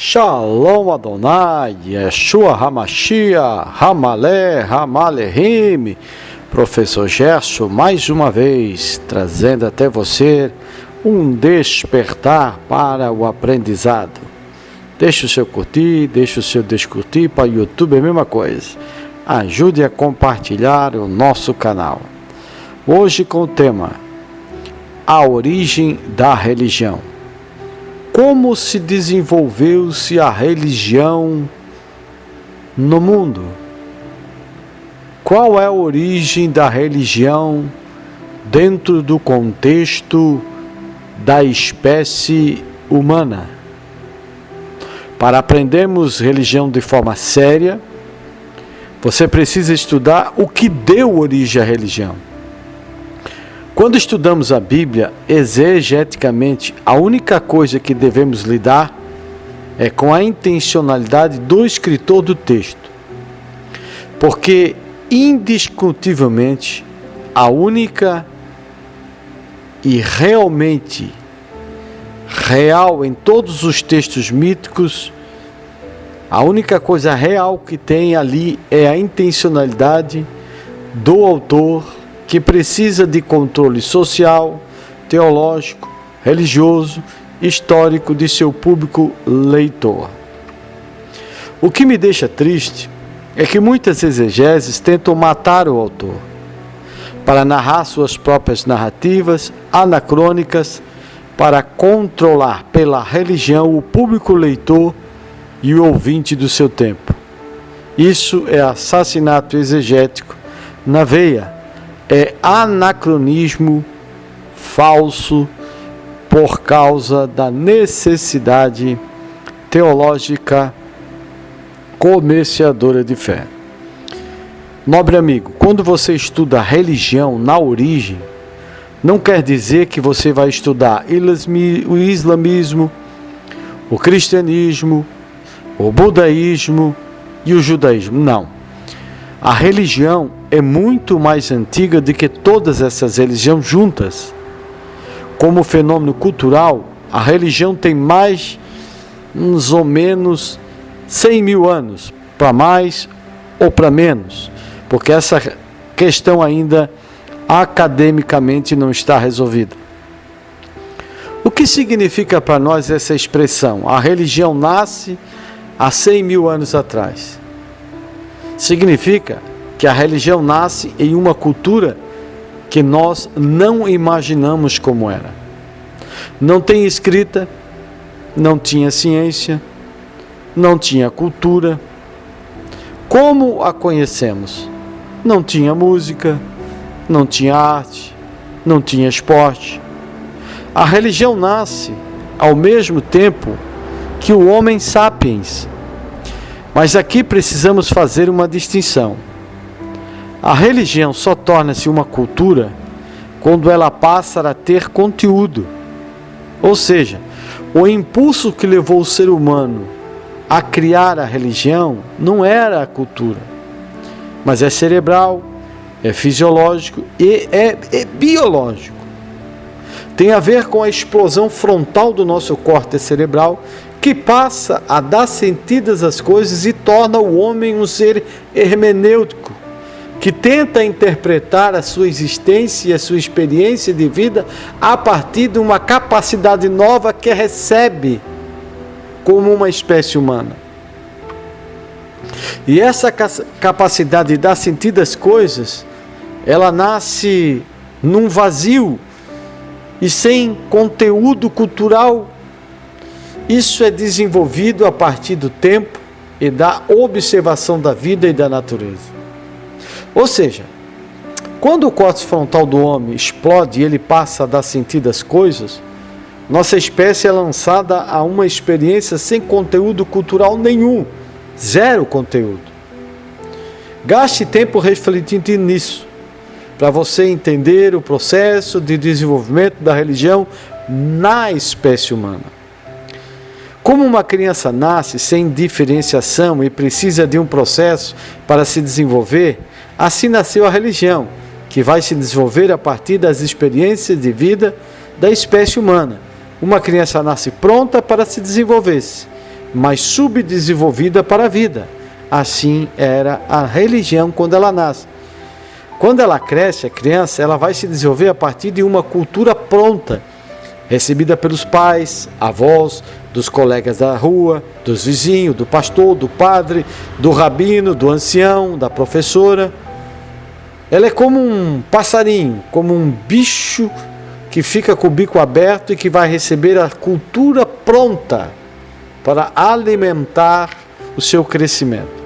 Shalom Adonai, Yeshua Hamashia, Hamalé, Hamalehim, Professor Gerson, mais uma vez, trazendo até você um despertar para o aprendizado. Deixe o seu curtir, deixe o seu descurtir, para o YouTube é a mesma coisa. Ajude a compartilhar o nosso canal. Hoje com o tema, a origem da religião. Como se desenvolveu-se a religião no mundo? Qual é a origem da religião dentro do contexto da espécie humana? Para aprendermos religião de forma séria, você precisa estudar o que deu origem à religião. Quando estudamos a Bíblia, exegeticamente, a única coisa que devemos lidar é com a intencionalidade do escritor do texto. Porque, indiscutivelmente, a única e realmente real em todos os textos míticos, a única coisa real que tem ali é a intencionalidade do autor, que precisa de controle social, teológico, religioso, histórico de seu público leitor. O que me deixa triste é que muitas exegeses tentam matar o autor, para narrar suas próprias narrativas anacrônicas, para controlar pela religião o público leitor e o ouvinte do seu tempo. Isso é assassinato exegético na veia. É anacronismo falso por causa da necessidade teológica comerciadora de fé. Nobre amigo, quando você estuda a religião na origem, não quer dizer que você vai estudar o islamismo, o cristianismo, o budaísmo e o judaísmo. Não. A religião é muito mais antiga do que todas essas religiões juntas. Como fenômeno cultural, a religião tem mais ou menos 100 mil anos, para mais ou para menos, porque essa questão ainda academicamente não está resolvida. O que significa para nós essa expressão? A religião nasce há 100 mil anos atrás. Significa que a religião nasce em uma cultura que nós não imaginamos como era. Não tem escrita, não tinha ciência, não tinha cultura. Como a conhecemos? Não tinha música, não tinha arte, não tinha esporte. A religião nasce ao mesmo tempo que o Homo sapiens. Mas aqui precisamos fazer uma distinção. A religião só torna-se uma cultura quando ela passa a ter conteúdo. Ou seja, o impulso que levou o ser humano a criar a religião não era a cultura, mas é cerebral, é fisiológico e é biológico. Tem a ver com a explosão frontal do nosso córtex cerebral, que passa a dar sentido às coisas e torna o homem um ser hermenêutico, que tenta interpretar a sua existência e a sua experiência de vida a partir de uma capacidade nova que recebe como uma espécie humana. E essa capacidade de dar sentido às coisas, ela nasce num vazio e sem conteúdo cultural. Isso é desenvolvido a partir do tempo e da observação da vida e da natureza. Ou seja, quando o córtex frontal do homem explode e ele passa a dar sentido às coisas, nossa espécie é lançada a uma experiência sem conteúdo cultural nenhum, zero conteúdo. Gaste tempo refletindo nisso, para você entender o processo de desenvolvimento da religião na espécie humana. Como uma criança nasce sem diferenciação e precisa de um processo para se desenvolver, assim nasceu a religião, que vai se desenvolver a partir das experiências de vida da espécie humana. Uma criança nasce pronta para se desenvolver-se, mas subdesenvolvida para a vida. Assim era a religião quando ela nasce. Quando ela cresce, a criança, ela vai se desenvolver a partir de uma cultura pronta, recebida pelos pais, avós, dos colegas da rua, dos vizinhos, do pastor, do padre, do rabino, do ancião, da professora. Ela é como um passarinho, como um bicho que fica com o bico aberto e que vai receber a cultura pronta para alimentar o seu crescimento.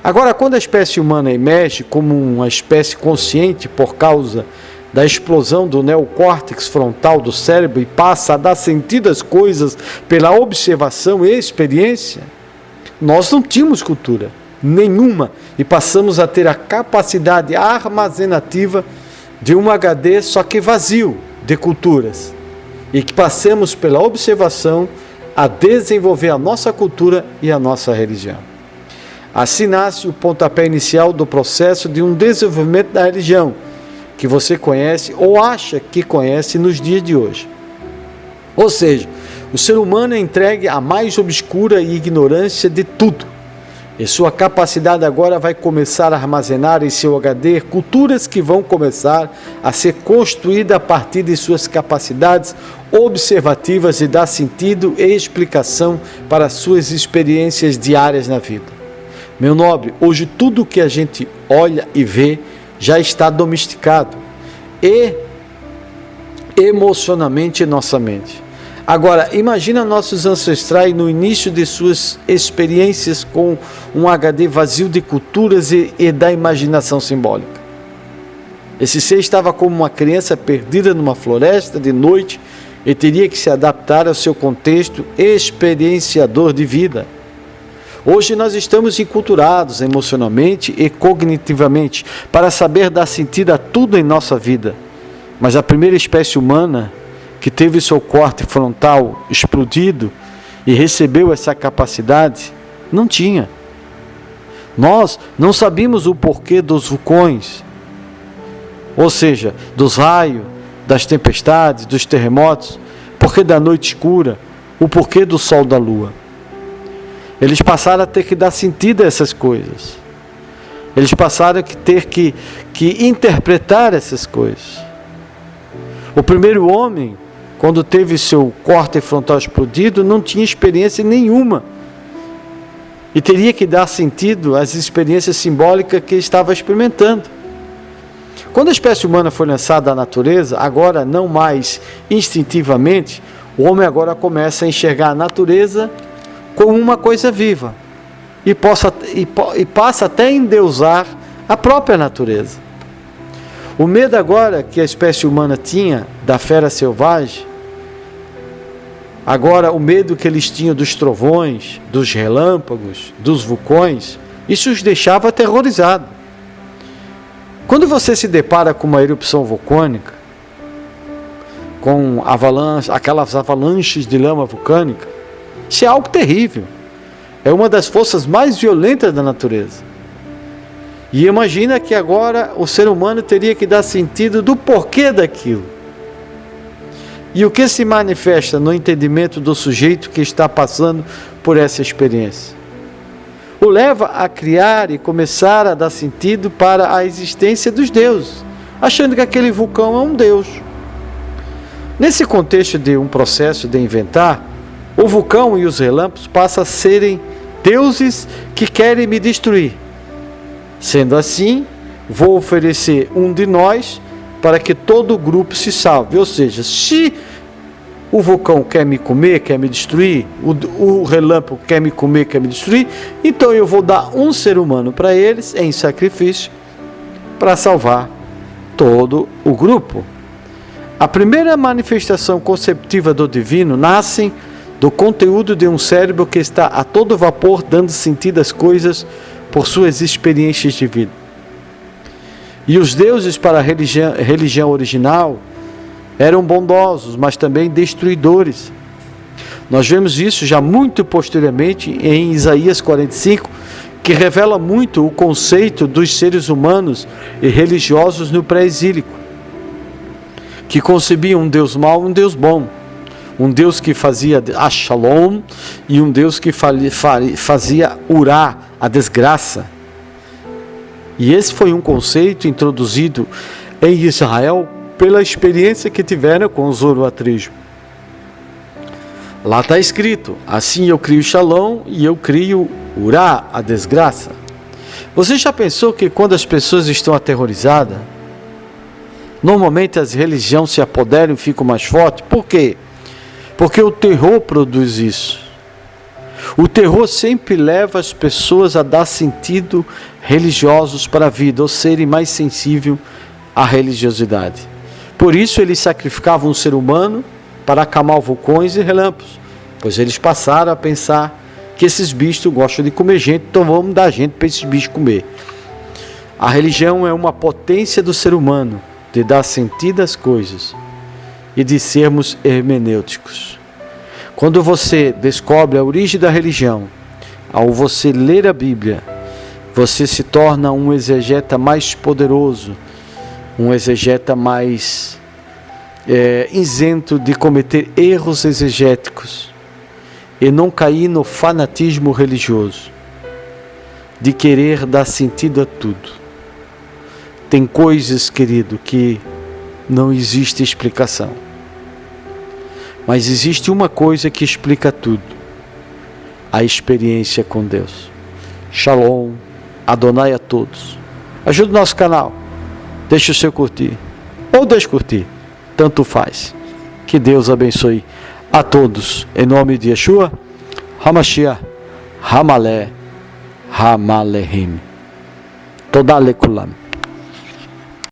Agora, quando a espécie humana emerge como uma espécie consciente por causa da explosão do neocórtex frontal do cérebro e passa a dar sentido às coisas pela observação e experiência, nós não tínhamos cultura nenhuma e passamos a ter a capacidade armazenativa de um HD, só que vazio de culturas, e que passemos pela observação a desenvolver a nossa cultura e a nossa religião. Assim nasce o pontapé inicial do processo de um desenvolvimento da religião, que você conhece ou acha que conhece nos dias de hoje. Ou seja, o ser humano é entregue à mais obscura e ignorância de tudo, e sua capacidade agora vai começar a armazenar em seu HD culturas que vão começar a ser construídas a partir de suas capacidades observativas e dar sentido e explicação para suas experiências diárias na vida. Meu nobre, hoje tudo que a gente olha e vê já está domesticado e emocionalmente em nossa mente. Agora, imagina nossos ancestrais no início de suas experiências com um HD vazio de culturas e da imaginação simbólica. Esse ser estava como uma criança perdida numa floresta de noite e teria que se adaptar ao seu contexto experienciador de vida. Hoje nós estamos enculturados emocionalmente e cognitivamente para saber dar sentido a tudo em nossa vida. Mas a primeira espécie humana que teve seu córtex frontal explodido e recebeu essa capacidade, não tinha. Nós não sabíamos o porquê dos vulcões, ou seja, dos raios, das tempestades, dos terremotos, porquê da noite escura, o porquê do sol da lua. Eles passaram a ter que dar sentido a essas coisas. Eles passaram a ter que interpretar essas coisas. O primeiro homem, quando teve seu córtex frontal explodido, não tinha experiência nenhuma. E teria que dar sentido às experiências simbólicas que estava experimentando. Quando a espécie humana foi lançada à natureza, agora não mais instintivamente, o homem agora começa a enxergar a natureza como uma coisa viva e passa até a endeusar a própria natureza. O medo agora que a espécie humana tinha da fera selvagem, agora o medo que eles tinham dos trovões, dos relâmpagos, dos vulcões, isso os deixava aterrorizados. Quando você se depara com uma erupção vulcânica, com aquelas avalanches de lama vulcânica, isso é algo terrível. É uma das forças mais violentas da natureza. E imagina que agora o ser humano teria que dar sentido do porquê daquilo. E o que se manifesta no entendimento do sujeito que está passando por essa experiência? O leva a criar e começar a dar sentido para a existência dos deuses, achando que aquele vulcão é um deus. Nesse contexto de um processo de inventar, o vulcão e os relâmpagos passam a serem deuses que querem me destruir. Sendo assim, vou oferecer um de nós para que todo o grupo se salve. Ou seja, se o vulcão quer me comer, quer me destruir, o relâmpago quer me comer, quer me destruir, então eu vou dar um ser humano para eles em sacrifício para salvar todo o grupo. A primeira manifestação conceptiva do divino nasce do conteúdo de um cérebro que está a todo vapor dando sentido às coisas por suas experiências de vida. E os deuses para a religião original eram bondosos, mas também destruidores. Nós vemos isso já muito posteriormente em Isaías 45, que revela muito o conceito dos seres humanos e religiosos no pré-exílico, que concebiam um Deus mau e um Deus bom. Um Deus que fazia a Shalom e um Deus que fazia Urá, a desgraça. E esse foi um conceito introduzido em Israel pela experiência que tiveram com o zoroatrismo. Lá está escrito: assim eu crio Shalom e eu crio Urá, a desgraça. Você já pensou que quando as pessoas estão aterrorizadas, normalmente as religiões se apoderam e ficam mais fortes? Por quê? Porque o terror produz isso. O terror sempre leva as pessoas a dar sentido religiosos para a vida, ou serem mais sensíveis à religiosidade. Por isso eles sacrificavam um ser humano para acalmar vulcões e relâmpagos, pois eles passaram a pensar que esses bichos gostam de comer gente, então vamos dar gente para esses bichos comer. A religião é uma potência do ser humano de dar sentido às coisas e de sermos hermenêuticos. Quando você descobre a origem da religião, ao você ler a Bíblia, você se torna um exegeta mais poderoso, um exegeta mais isento de cometer erros exegéticos e não cair no fanatismo religioso, de querer dar sentido a tudo. Tem coisas, querido, que não existe explicação. Mas existe uma coisa que explica tudo: a experiência com Deus. Shalom, Adonai a todos. Ajude o nosso canal, deixe o seu curtir ou descurtir, tanto faz. Que Deus abençoe a todos, em nome de Yeshua HaMashiach Hamaleh Hamalehim. Toda lekulam.